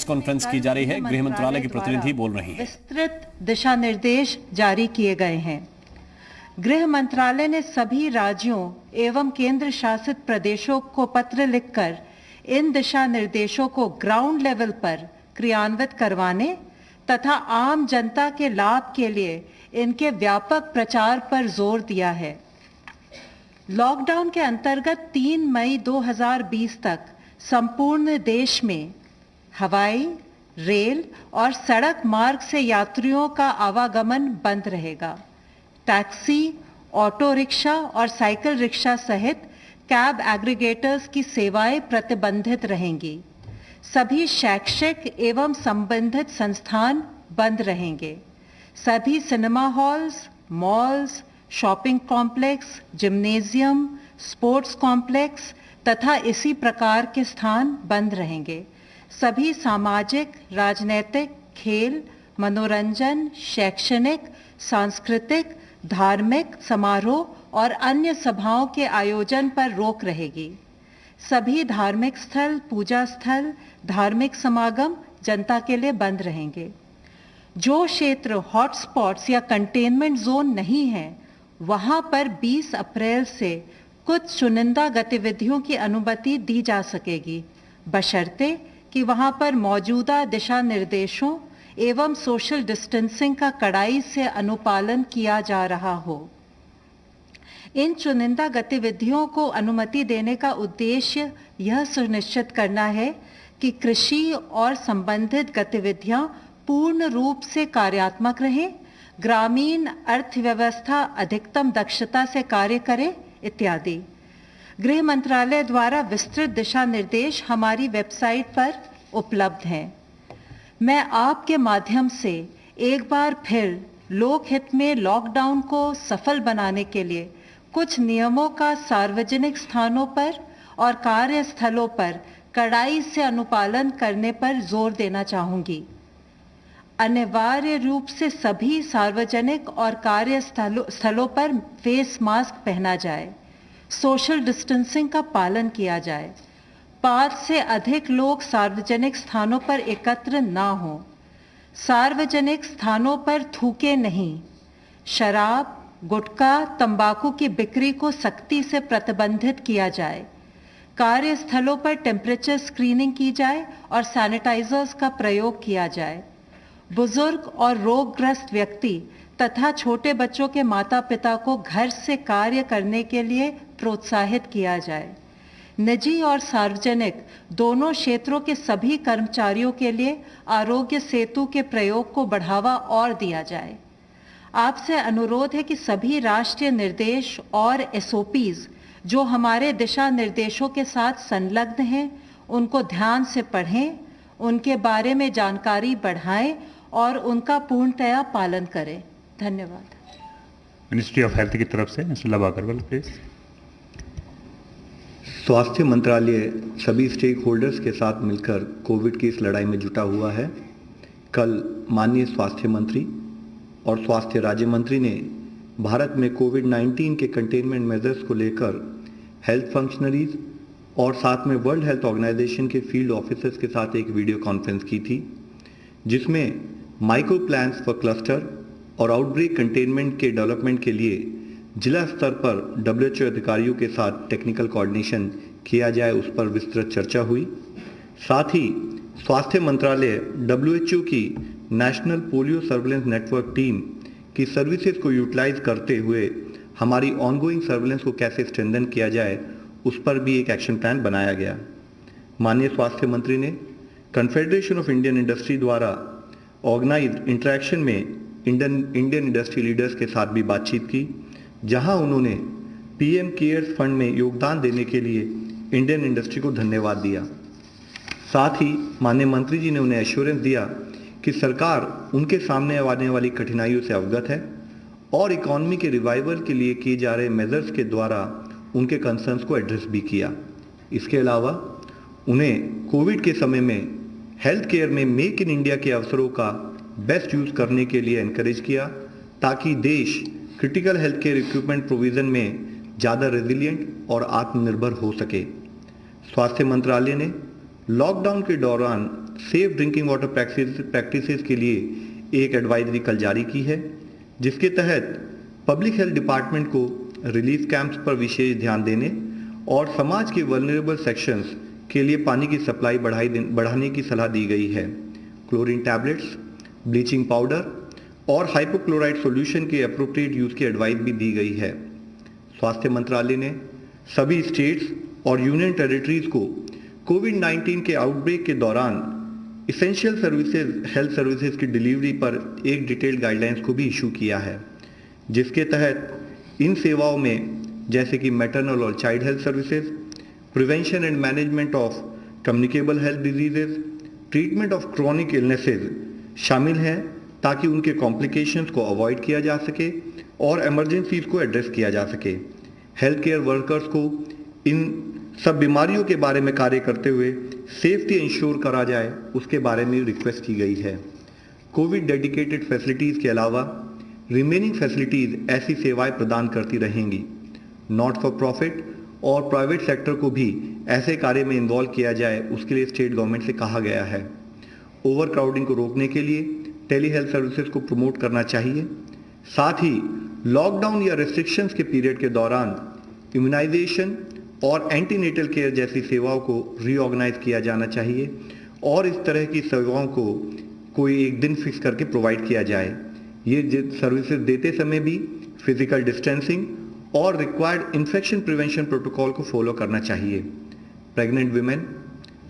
Conference की जा रही है। गृह मंत्रालय की प्रतिनिधि बोल रही हैं। विस्तृत दिशा निर्देश जारी किए गए हैं। गृह मंत्रालय ने सभी राज्यों एवं केंद्र शासित प्रदेशों को पत्र लिखकर इन दिशा निर्देशों को ग्राउंड लेवल पर क्रियान्वित करवाने तथा आम जनता के लाभ के लिए इनके व्यापक प्रचार पर जोर दिया है। लॉकडाउन के अंतर्गत 3 मई 2020 तक संपूर्ण देश में हवाई, रेल और सड़क मार्ग से यात्रियों का आवागमन बंद रहेगा। टैक्सी, ऑटो रिक्शा और साइकिल रिक्शा सहित कैब एग्रीगेटर्स की सेवाएं प्रतिबंधित रहेंगी। सभी शैक्षिक एवं संबंधित संस्थान बंद रहेंगे। सभी cinema halls, malls, shopping complex, gymnasium, sports complex तथा इसी प्रकार के स्थान बंद रहेंगे। सभी सामाजिक, राजनीतिक, खेल, मनोरंजन, शैक्षणिक, सांस्कृतिक, धार्मिक समारोह और अन्य सभाओं के आयोजन पर रोक रहेगी। सभी धार्मिक स्थल, पूजा स्थल, धार्मिक समागम जनता के लिए बंद रहेंगे। जो क्षेत्र हॉटस्पॉट्स या कंटेनमेंट जोन नहीं है, वहां पर 20 अप्रैल से कुछ चुनिंदा गतिविधियों की अनुमति दी जा सकेगी, बशर्ते कि वहां पर मौजूदा दिशा निर्देशों एवं सोशल डिस्टेंसिंग का कड़ाई से अनुपालन किया जा रहा हो। इन चुनिंदा गतिविधियों को अनुमति देने का उद्देश्य यह सुनिश्चित करना है कि कृषि और संबंधित गतिविधियां पूर्ण रूप से कार्यात्मक रहें, ग्रामीण अर्थव्यवस्था अधिकतम दक्षता से कार्य करे इत्यादि। गृह मंत्रालय द्वारा विस्तृत दिशा निर्देश हमारी वेबसाइट पर उपलब्ध हैं। मैं आपके माध्यम से एक बार फिर लोकहित में लॉकडाउन को सफल बनाने के लिए कुछ नियमों का सार्वजनिक स्थानों पर और कार्यस्थलों पर कड़ाई से अनुपालन करने पर जोर देना चाहूंगी। अनिवार्य रूप से सभी सार्वजनिक और कार्यस्थलों पर फेस मास्क पहना जाए, सोशल डिस्टेंसिंग का पालन किया जाए, 5 से अधिक लोग सार्वजनिक स्थानों पर एकत्र ना हों, सार्वजनिक स्थानों पर थूके नहीं, शराब, गुटखा, तंबाकू की बिक्री को सख्ती से प्रतिबंधित किया जाए, कार्यस्थलों पर टेम्परेचर स्क्रीनिंग की जाए और सैनिटाइजर्स का प्रयोग किया जाए। बुजुर्ग और रोगग्रस्त व्यक्ति तथा छोटे बच्चों के माता पिता को घर से कार्य करने के लिए प्रोत्साहित किया जाए। निजी और सार्वजनिक दोनों क्षेत्रों के सभी कर्मचारियों के लिए आरोग्य सेतु के प्रयोग को बढ़ावा और दिया जाए। आपसे अनुरोध है कि सभी राष्ट्रीय निर्देश और एसओपीज जो हमारे दिशा निर्देशों के साथ संलग्न हैं, उनको ध्यान से पढ़ें, उनके बारे में जानकारी बढ़ाएं और उनका पूर्णतया पालन करें। धन्यवाद। मिनिस्ट्री ऑफ हेल्थ की तरफ से मिस्टर लव अग्रवाल प्लीज। स्वास्थ्य मंत्रालय सभी स्टेक होल्डर्स के साथ मिलकर कोविड की इस लड़ाई में जुटा हुआ है। कल माननीय स्वास्थ्य मंत्री और स्वास्थ्य राज्य मंत्री ने भारत में कोविड-19 के कंटेनमेंट मेजर्स को लेकर हेल्थ फंक्शनरीज और साथ में वर्ल्ड हेल्थ ऑर्गेनाइजेशन के फील्ड ऑफिसर्स के साथ एक वीडियो कॉन्फ्रेंस की थी, जिसमें माइक्रो प्लान्स फॉर क्लस्टर और आउटब्रेक कंटेनमेंट के डेवलपमेंट के लिए जिला स्तर पर WHO अधिकारियों के साथ टेक्निकल कोऑर्डिनेशन किया जाए, उस पर विस्तृत चर्चा हुई। साथ ही स्वास्थ्य मंत्रालय WHO की national polio surveillance network team की सर्विसेज को यूटिलाइज करते हुए हमारी ऑनगोइंग सर्विलेंस को कैसे स्ट्रेंथन किया जाए, उस पर भी एक एक्शन प्लान बनाया गया। माननीय स्वास्थ्य मंत्री ने कन्फेडरेशन ऑफ इंडियन इंडस्ट्री द्वारा ऑर्गेनाइज्ड इंटरेक्शन में इंडियन इंडस्ट्री लीडर्स के साथ भी बातचीत की, जहां उन्होंने PM केयर्स फंड में योगदान देने के लिए इंडियन इंडस्ट्री को धन्यवाद दिया। साथ ही माननीय मंत्री जी ने उन्हें एश्योरेंस दिया कि सरकार उनके सामने आने वाली कठिनाइयों से अवगत है और इकोनॉमी के रिवाइवल के लिए किए जा रहे मेजर्स के द्वारा उनके कंसर्न्स को एड्रेस भी किया। इसके अलावा उन्हें कोविड के समय में हेल्थ केयर में मेक इन इंडिया के अवसरों का बेस्ट यूज करने के लिए एनकरेज किया, ताकि देश critical health care equipment provision में ज़्यादा रेजिलिएंट और आत्मनिर्भर हो सके। स्वास्थ्य मंत्रालय ने लॉकडाउन के दौरान सेफ ड्रिंकिंग वाटर प्रैक्टिसेस के लिए एक एडवाइजरी कल जारी की है, जिसके तहत पब्लिक हेल्थ डिपार्टमेंट को रिलीफ कैंप्स पर विशेष ध्यान देने और समाज के वल्नरेबल सेक्शंस के लिए पानी की सप्लाई बढ़ाने की सलाह दी गई है। क्लोरीन टैबलेट्स, ब्लीचिंग पाउडर और हाइपोक्लोराइड सॉल्यूशन के एप्रोप्रिएट यूज की एडवाइस भी दी गई है। स्वास्थ्य मंत्रालय ने सभी स्टेट्स और यूनियन टेरिटरीज को कोविड-19 के आउटब्रेक के दौरान इसेंशियल सर्विसेज हेल्थ सर्विसेज की डिलीवरी पर एक डिटेल्ड गाइडलाइंस को भी इशू किया है, जिसके तहत इन सेवाओं में जैसे कि मैटरनल और child health services, prevention and management of communicable health diseases, treatment of chronic illnesses शामिल हैं, ताकि उनके कॉम्प्लिकेशंस को अवॉइड किया जा सके और इमरजेंसीज को एड्रेस किया जा सके। हेल्थ केयर वर्कर्स को इन सब बीमारियों के बारे में कार्य करते हुए सेफ्टी इंश्योर करा जाए, उसके बारे में रिक्वेस्ट की गई है। कोविड डेडिकेटेड फैसिलिटीज़ के अलावा रिमेनिंग फैसिलिटीज़ ऐसी सेवाएं प्रदान करती रहेंगी। नॉट फॉर प्रॉफिट और प्राइवेट सेक्टर को भी ऐसे कार्य में इन्वॉल्व किया जाए, उसके लिए स्टेट गवर्नमेंट से कहा गया है। ओवर क्राउडिंग को रोकने के लिए टेली हेल्थ सर्विसेज को प्रमोट करना चाहिए। साथ ही लॉकडाउन या रेस्ट्रिक्शंस के पीरियड के दौरान इम्यूनाइजेशन और एंटीनेटल केयर जैसी सेवाओं को रीऑर्गेनाइज किया जाना चाहिए और इस तरह की सेवाओं को कोई एक दिन फिक्स करके प्रोवाइड किया जाए। ये सर्विसेज देते समय भी फिजिकल डिस्टेंसिंग और रिक्वायर्ड इन्फेक्शन प्रिवेंशन प्रोटोकॉल को फॉलो करना चाहिए। Pregnant women,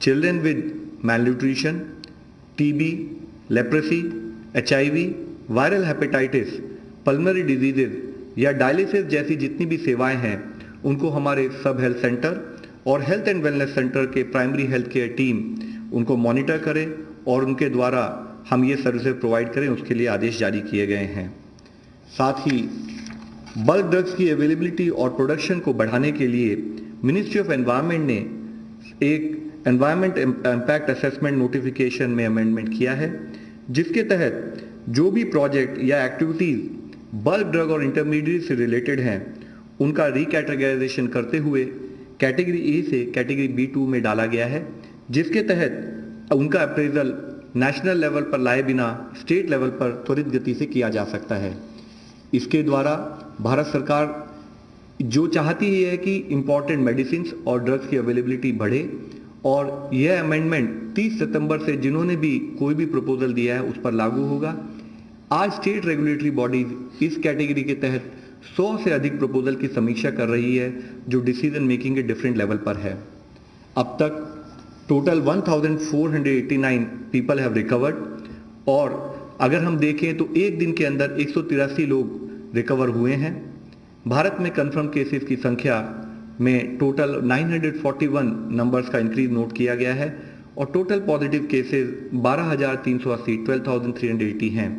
children with malnutrition, TB, leprosy, HIV, viral hepatitis, pulmonary diseases या डायलिसिस जैसी जितनी भी सेवाएं हैं, उनको हमारे सब हेल्थ सेंटर और हेल्थ एंड वेलनेस सेंटर के प्राइमरी हेल्थ केयर टीम उनको मॉनिटर करे और उनके द्वारा हम ये सर्विसेज प्रोवाइड करें, उसके लिए आदेश जारी किए गए हैं। साथ ही बल्क ड्रग्स की अवेलेबिलिटी और प्रोडक्शन को बढ़ाने के लिए मिनिस्ट्री ऑफ एनवायरनमेंट ने एक एनवायरनमेंट इम्पैक्ट असेसमेंट नोटिफिकेशन में अमेंडमेंट किया है, जिसके तहत जो भी प्रोजेक्ट या एक्टिविटीज बल्क ड्रग और इंटरमीडिएट से रिलेटेड हैं, उनका रिकैटेगराइजेशन करते हुए कैटेगरी ए से कैटेगरी B2 में डाला गया है, जिसके तहत उनका अप्रेजल नेशनल लेवल पर लाए बिना स्टेट लेवल पर त्वरित गति से किया जा सकता है। इसके द्वारा भारत सरकार जो चाहती है कि इम्पॉर्टेंट मेडिसिन और ड्रग्स की अवेलेबिलिटी बढ़े, और यह अमेंडमेंट 30 सितंबर से जिन्होंने भी कोई भी प्रपोजल दिया है उस पर लागू होगा। आज स्टेट रेगुलेटरी बॉडीज इस कैटेगरी के तहत 100 से अधिक प्रपोजल की समीक्षा कर रही है, जो डिसीजन मेकिंग के डिफरेंट लेवल पर है। अब तक टोटल 1489 पीपल हैव रिकवर्ड, और अगर हम देखें तो एक दिन के अंदर 183 लोग रिकवर हुए हैं। भारत में कंफर्म केसेस की संख्या में टोटल 941 नंबर्स का इंक्रीज नोट किया गया है, और टोटल पॉजिटिव केसेस 12,380 12,380 हैं।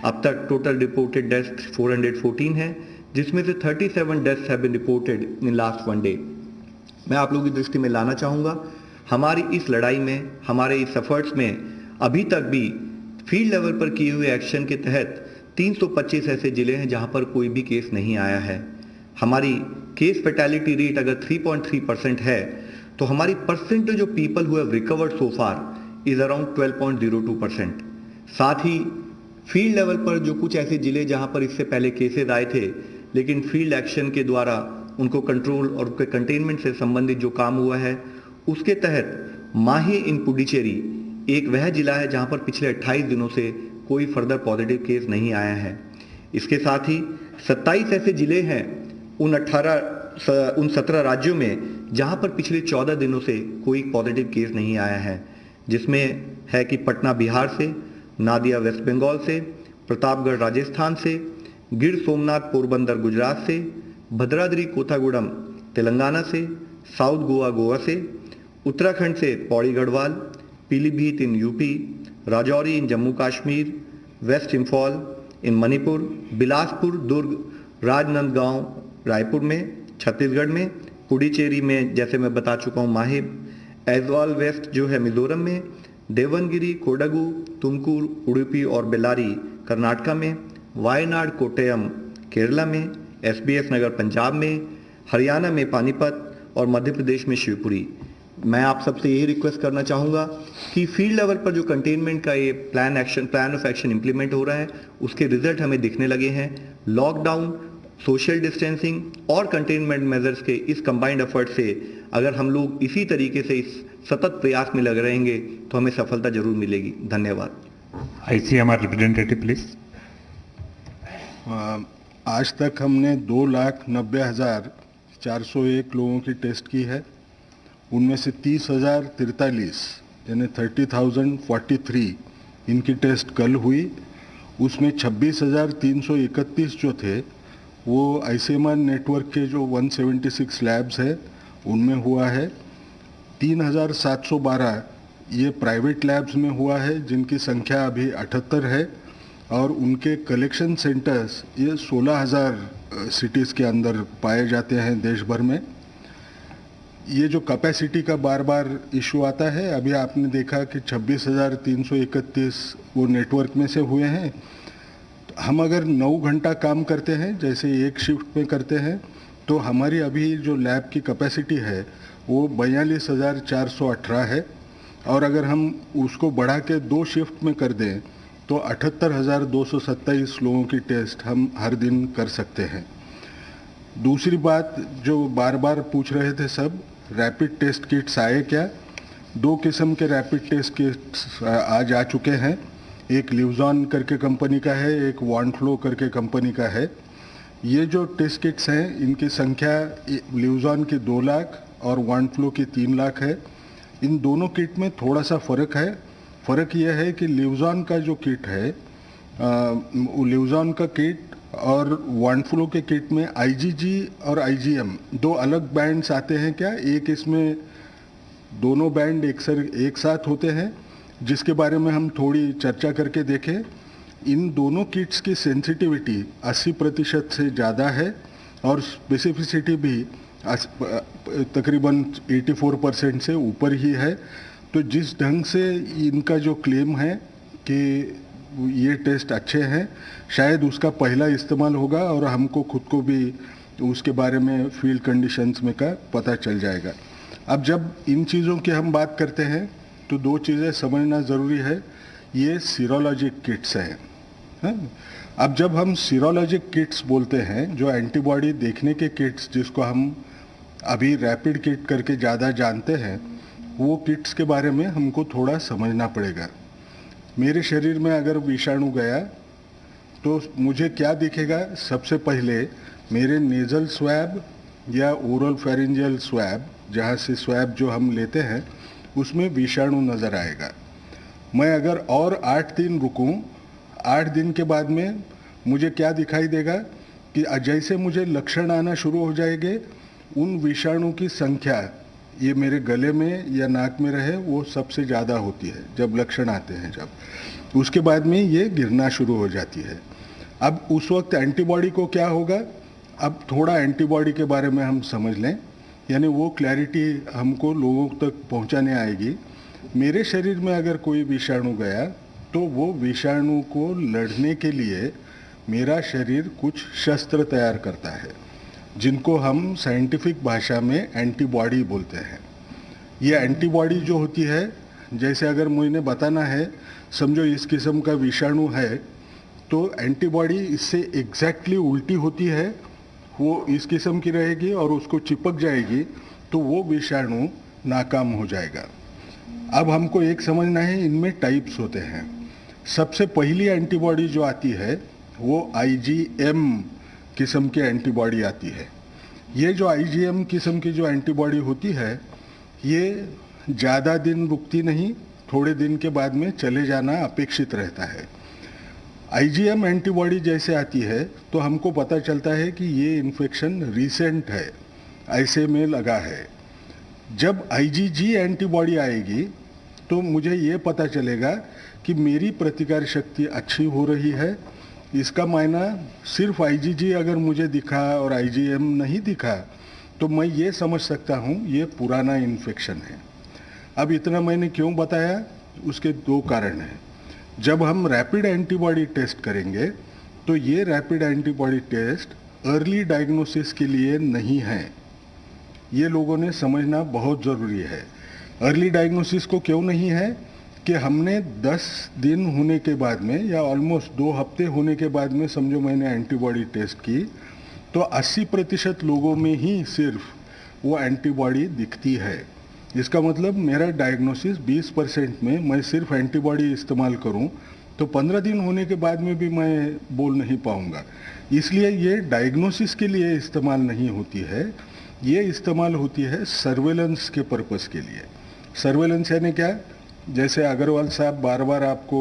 अब तक टोटल रिपोर्टेड डेथ्स 414 हैं, जिसमें से 37 deaths have been reported in last 1 day. मैं आप लोगों की दृष्टि में लाना चाहूँगा, हमारी इस लड़ाई में, हमारे इस एफर्ट्स में अभी तक भी फील्ड लेवल पर किए हुए एक्शन के तहत 325 ऐसे जिले हैं जहां पर कोई भी केस नहीं आया है। हमारी केस फैटेलिटी रेट अगर 3.3% है, तो हमारी percentage of people who have recovered so far is around 12.02%। साथ ही फील्ड लेवल पर जो कुछ ऐसे जिले जहां पर इससे पहले केसेस आए थे, लेकिन फील्ड एक्शन के द्वारा उनको कंट्रोल और उनके कंटेनमेंट से संबंधित जो काम हुआ है, उसके तहत माही इन पुडुचेरी एक वह जिला है जहां पर पिछले 28 दिनों से कोई फर्दर पॉजिटिव केस नहीं आया है। इसके साथ ही 27 ऐसे जिले हैं उन 17 राज्यों में जहां पर पिछले 14 दिनों से कोई पॉजिटिव केस नहीं आया है, जिसमें है कि पटना बिहार से, नादिया वेस्ट बंगाल से, प्रतापगढ़ राजस्थान से, गिर सोमनाथ पोरबंदर गुजरात से, भद्राद्री कोथागुड़म तेलंगाना से, साउथ गोवा गोवा से, उत्तराखंड से Pauri Garhwal, Pilibhit in UP, Rajouri in Jammu Kashmir, west Imphal in Manipur, Bilaspur, Durg, Rajnandgaon Raipur में, छत्तीसगढ़ में, पुडुचेरी में जैसे मैं बता चुका हूँ माहे, ऐजवाल वेस्ट जो है मिजोरम में, देवनगिरी, कोडगु, तुमकुर, उडुपी और बेल्लारी कर्नाटका में, वायनाड कोट्टयम केरला में, SBS नगर पंजाब में, हरियाणा में पानीपत और मध्य प्रदेश में शिवपुरी। मैं आप सबसे यही रिक्वेस्ट करना चाहूँगा कि फील्ड लेवल पर जो कंटेनमेंट का ये प्लान ऑफ एक्शन इम्प्लीमेंट हो रहा है, उसके रिजल्ट हमें दिखने लगे हैं। लॉकडाउन, सोशल डिस्टेंसिंग और कंटेनमेंट मेजर्स के इस कंबाइंड एफर्ट से अगर हम लोग इसी तरीके से इस सतत प्रयास में लग रहेंगे तो हमें सफलता जरूर मिलेगी। धन्यवाद। ICMR representative please. आज तक हमने 2,90,401 लोगों की टेस्ट की है। उनमें से 30,043 यानी 30,043 इनकी टेस्ट कल हुई। उसमें 26,331 जो थे वो ICMR नेटवर्क के जो 176 लैब्स है उनमें हुआ है। 3,712 ये प्राइवेट लैब्स में हुआ है जिनकी संख्या अभी 78 है, और उनके कलेक्शन सेंटर्स ये 16,000 सिटीज़ के अंदर पाए जाते हैं देश भर में। ये जो कैपेसिटी का बार बार इशू आता है, अभी आपने देखा कि 26,331 वो नेटवर्क में से हुए हैं। हम अगर 9 घंटा काम करते हैं जैसे एक शिफ्ट में करते हैं तो हमारी अभी जो लैब की कैपेसिटी है वो 42,418 है, और अगर हम उसको बढ़ा के 2 शिफ्ट में कर दें तो 78,227 लोगों की टेस्ट हम हर दिन कर सकते हैं। दूसरी बात जो बार बार पूछ रहे थे सब, रैपिड टेस्ट किट्स आए क्या? 2 किस्म के रैपिड टेस्ट किट्स आज आ चुके हैं। एक लिवजॉन करके कंपनी का है, एक वॉन्फ्लो करके कंपनी का है। ये जो टेस्ट किट्स हैं इनकी संख्या लिवजॉन की 2 लाख और वॉन्फ्लो की 3 लाख है। इन दोनों किट में थोड़ा सा फ़र्क है। फ़र्क यह है कि लिवजॉन का जो किट है, लिवजॉन का किट और वॉन्फ्लो के किट में IgG और IgM 2 अलग बैंड्स आते हैं क्या? एक इसमें दोनों बैंड एक साथ होते हैं, जिसके बारे में हम थोड़ी चर्चा करके देखें। इन दोनों किट्स की सेंसिटिविटी 80% से ज़्यादा है और स्पेसिफिसिटी भी तकरीबन 84% से ऊपर ही है। तो जिस ढंग से इनका जो क्लेम है कि ये टेस्ट अच्छे हैं, शायद उसका पहला इस्तेमाल होगा और हमको खुद को भी उसके बारे में फील्ड कंडीशंस में का पता चल जाएगा। अब जब इन चीज़ों की हम बात करते हैं तो 2 चीज़ें समझना ज़रूरी है। ये सीरोलॉजिक किट्स हैं। अब जब हम सीरोलॉजिक किट्स बोलते हैं, जो एंटीबॉडी देखने के किट्स जिसको हम अभी रैपिड किट करके ज़्यादा जानते हैं, वो किट्स के बारे में हमको थोड़ा समझना पड़ेगा। मेरे शरीर में अगर विषाणु गया तो मुझे क्या दिखेगा? सबसे पहले मेरे नेज़ल स्वैब या ओरल फेरेंजियल स्वैब, जहाँ से स्वैब जो हम लेते हैं, उसमें विषाणु नज़र आएगा। मैं अगर और 8 दिन रुकूं, 8 दिन के बाद में मुझे क्या दिखाई देगा कि जैसे मुझे लक्षण आना शुरू हो जाएंगे, उन विषाणु की संख्या ये मेरे गले में या नाक में रहे वो सबसे ज़्यादा होती है जब लक्षण आते हैं। जब उसके बाद में ये गिरना शुरू हो जाती है। अब उस वक्त एंटीबॉडी को क्या होगा? अब थोड़ा एंटीबॉडी के बारे में हम समझ लें, यानी वो क्लैरिटी हमको लोगों तक पहुंचाने आएगी। मेरे शरीर में अगर कोई विषाणु गया तो वो विषाणु को लड़ने के लिए मेरा शरीर कुछ शस्त्र तैयार करता है, जिनको हम साइंटिफिक भाषा में एंटीबॉडी बोलते हैं। ये एंटीबॉडी जो होती है, जैसे अगर मुझे बताना है, समझो इस किस्म का विषाणु है, तो एंटीबॉडी इससे एग्जैक्टली उल्टी होती है। वो इस किस्म की रहेगी और उसको चिपक जाएगी तो वो विषाणु नाकाम हो जाएगा। अब हमको एक समझना है, इनमें टाइप्स होते हैं। सबसे पहली एंटीबॉडी जो आती है वो IgM किस्म की एंटीबॉडी आती है। ये जो IgM किस्म की जो एंटीबॉडी होती है, ये ज़्यादा दिन रुकती नहीं, थोड़े दिन के बाद में चले जाना अपेक्षित रहता है। IgM एंटीबॉडी जैसे आती है तो हमको पता चलता है कि ये इन्फेक्शन रिसेंट है, ऐसे में लगा है। जब IgG एंटीबॉडी आएगी तो मुझे ये पता चलेगा कि मेरी प्रतिकार शक्ति अच्छी हो रही है। इसका मायना सिर्फ IgG अगर मुझे दिखा और IgM नहीं दिखा तो मैं ये समझ सकता हूँ ये पुराना इन्फेक्शन है। अब इतना मैंने क्यों बताया? उसके 2 कारण हैं। जब हम रैपिड एंटीबॉडी टेस्ट करेंगे तो ये rapid antibody test early diagnosis के लिए नहीं है। ये लोगों ने समझना बहुत ज़रूरी है। अर्ली डायग्नोसिस को क्यों नहीं है कि हमने 10 दिन होने के बाद में या ऑलमोस्ट 2 हफ्ते होने के बाद में समझो मैंने एंटीबॉडी टेस्ट की, तो 80% लोगों में ही सिर्फ वो एंटीबॉडी दिखती है। इसका मतलब मेरा डायग्नोसिस 20% में मैं सिर्फ एंटीबॉडी इस्तेमाल करूं तो 15 दिन होने के बाद में भी मैं बोल नहीं पाऊंगा। इसलिए ये डायग्नोसिस के लिए इस्तेमाल नहीं होती है, ये इस्तेमाल होती है सर्वेलेंस के पर्पस के लिए। सर्वेलेंस यानी क्या? जैसे अग्रवाल साहब बार बार आपको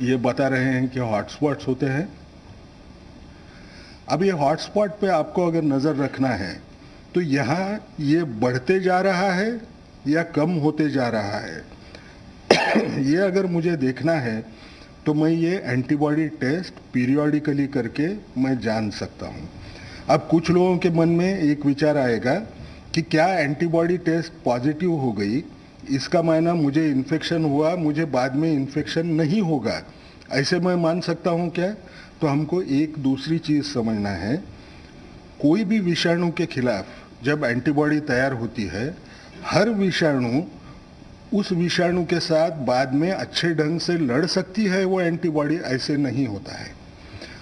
ये बता रहे हैं कि हॉटस्पॉट्स होते हैं। अब ये हॉटस्पॉट पे आपको अगर नज़र रखना है तो यहाँ ये बढ़ते जा रहा है या कम होते जा रहा है ये अगर मुझे देखना है तो मैं ये एंटीबॉडी टेस्ट पीरियोडिकली करके मैं जान सकता हूँ। अब कुछ लोगों के मन में एक विचार आएगा कि क्या एंटीबॉडी टेस्ट पॉजिटिव हो गई इसका मायना मुझे इन्फेक्शन हुआ, मुझे बाद में इन्फेक्शन नहीं होगा, ऐसे मैं मान सकता हूँ क्या? तो हमको एक दूसरी चीज़ समझना है। कोई भी विषाणु के खिलाफ जब एंटीबॉडी तैयार होती है, हर विषाणु उस विषाणु के साथ बाद में अच्छे ढंग से लड़ सकती है वो एंटीबॉडी, ऐसे नहीं होता है।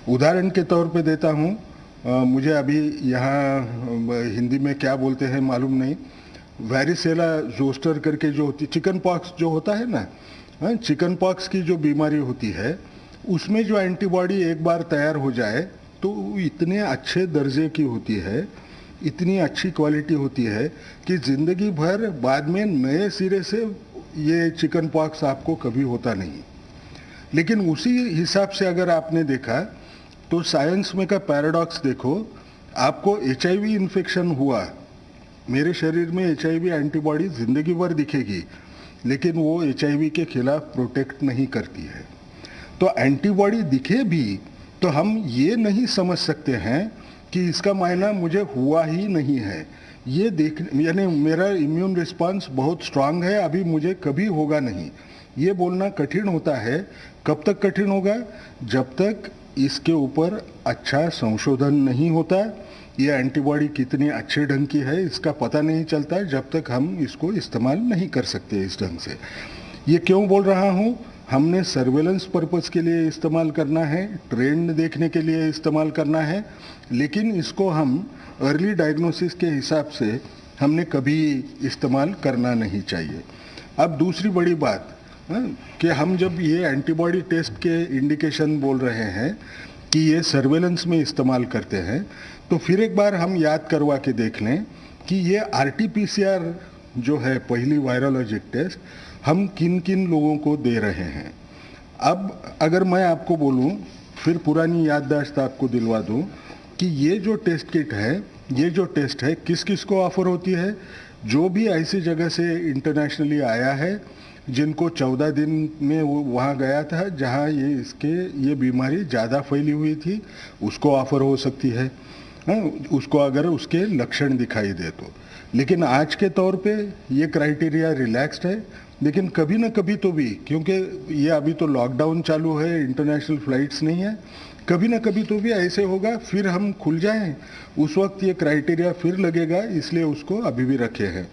उदाहरण के तौर पे देता हूँ, मुझे अभी यहाँ हिंदी में क्या बोलते हैं मालूम नहीं, वैरिसेला जोस्टर करके जो होती, चिकन पॉक्स जो होता है ना, चिकन पॉक्स की जो बीमारी होती है उसमें जो एंटीबॉडी एक बार तैयार हो जाए तो इतने अच्छे दर्जे की होती है, इतनी अच्छी क्वालिटी होती है कि ज़िंदगी भर बाद में नए सिरे से ये चिकन पॉक्स आपको कभी होता नहीं। लेकिन उसी हिसाब से अगर आपने देखा तो साइंस में का पैराडॉक्स देखो, आपको HIV इन्फेक्शन हुआ, मेरे शरीर में HIV एंटीबॉडी ज़िंदगी भर दिखेगी लेकिन वो HIV के खिलाफ प्रोटेक्ट नहीं करती है। तो एंटीबॉडी दिखे भी तो हम ये नहीं समझ सकते हैं कि इसका मायना मुझे हुआ ही नहीं है। ये देख यानी मेरा इम्यून रिस्पांस बहुत स्ट्रांग है, अभी मुझे कभी होगा नहीं, ये बोलना कठिन होता है। कब तक कठिन होगा? जब तक इसके ऊपर अच्छा संशोधन नहीं होता, ये एंटीबॉडी कितनी अच्छे ढंग की है इसका पता नहीं चलता, जब तक हम इसको इस्तेमाल नहीं कर सकते इस ढंग से। ये क्यों बोल रहा हूँ? हमने सर्वेलेंस पर्पस के लिए इस्तेमाल करना है, ट्रेंड देखने के लिए इस्तेमाल करना है, लेकिन इसको हम अर्ली डायग्नोसिस के हिसाब से हमने कभी इस्तेमाल करना नहीं चाहिए। अब दूसरी बड़ी बात कि हम जब ये एंटीबॉडी टेस्ट के इंडिकेशन बोल रहे हैं कि ये सर्वेलेंस में इस्तेमाल करते हैं, तो फिर एक बार हम याद करवा के देख लें कि ये RT-PCR जो है पहली वायरोलॉजिक टेस्ट हम किन किन लोगों को दे रहे हैं। अब अगर मैं आपको बोलूं, फिर पुरानी याददाश्त आपको दिलवा दूं कि ये जो टेस्ट किट है, ये जो टेस्ट है किस किस को ऑफर होती है? जो भी ऐसी जगह से इंटरनेशनली आया है जिनको 14 दिन में वो वहाँ गया था जहाँ ये बीमारी ज़्यादा फैली हुई थी, उसको ऑफर हो सकती है, उसको अगर उसके लक्षण दिखाई दे तो। लेकिन आज के तौर पे ये क्राइटेरिया रिलैक्स्ड है, लेकिन कभी ना कभी तो भी, क्योंकि ये अभी तो लॉकडाउन चालू है, इंटरनेशनल फ्लाइट्स नहीं है, कभी ना कभी तो भी ऐसे होगा, फिर हम खुल जाएं, उस वक्त ये क्राइटेरिया फिर लगेगा, इसलिए उसको अभी भी रखे हैं।